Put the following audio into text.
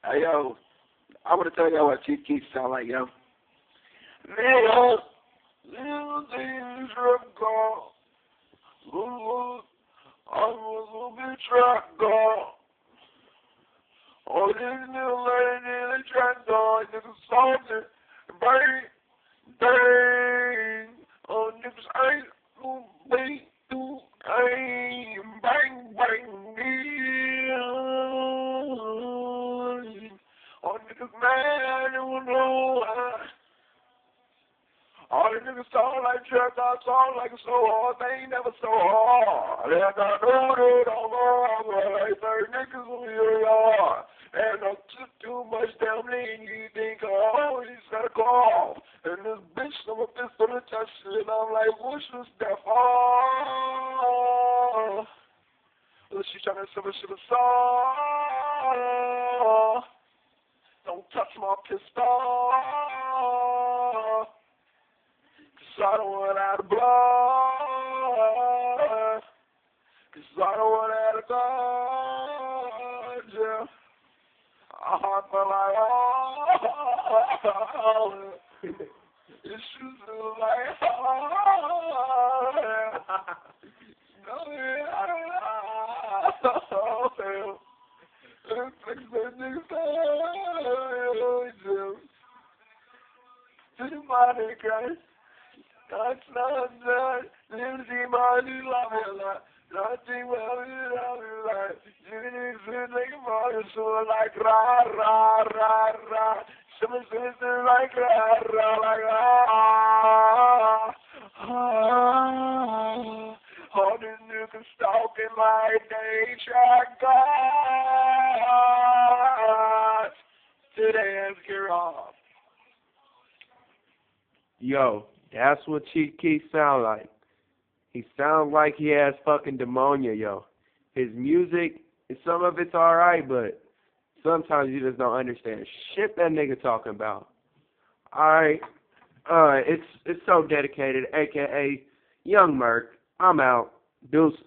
Hey, yo, I want to tell y'all what Chief Keef sound like, yo. Nigga, little things rip girl. I was a little bit trap girl. Oh, this little lady in the trap dog, nigga salty. Bang, bang. Oh, niggas ain't gonna wait to aim. Bang, bang, yeah. Oh, niggas mad, you know why. All the niggas talk like trap, I talk like so hard, they ain't never so hard. And I know they don't know, like 30 niggas on your yard. And I took too much damn lean, you think I always gotta call. And this bitch, I'm a pistol to touch it, I'm like, what's this that for? Well, she tryna sell me shit a saw. Don't touch my pistol. Cause I don't want out of blood. Cause I don't want out of blood, yeah. I heart feel like, oh, it shoots like, oh, yeah. No, yeah, oh, yeah. It's like that nigga, yeah. To the money, guys. That's not that. Lindsay, money, love it, like. Nothing well, you love it, like. You need to make a money, so like, rah, rah, rah, rah. Someone says like, rah, rah, like, ah, ah. All the niggas stalking like they track God. Today, let's get off. Yo, that's what Chief Keef sound like. He sounds like he has fucking pneumonia, yo. His music, some of it's alright, but sometimes you just don't understand shit that nigga talking about. Alright, it's so dedicated, aka Young Merc. I'm out. Deuce.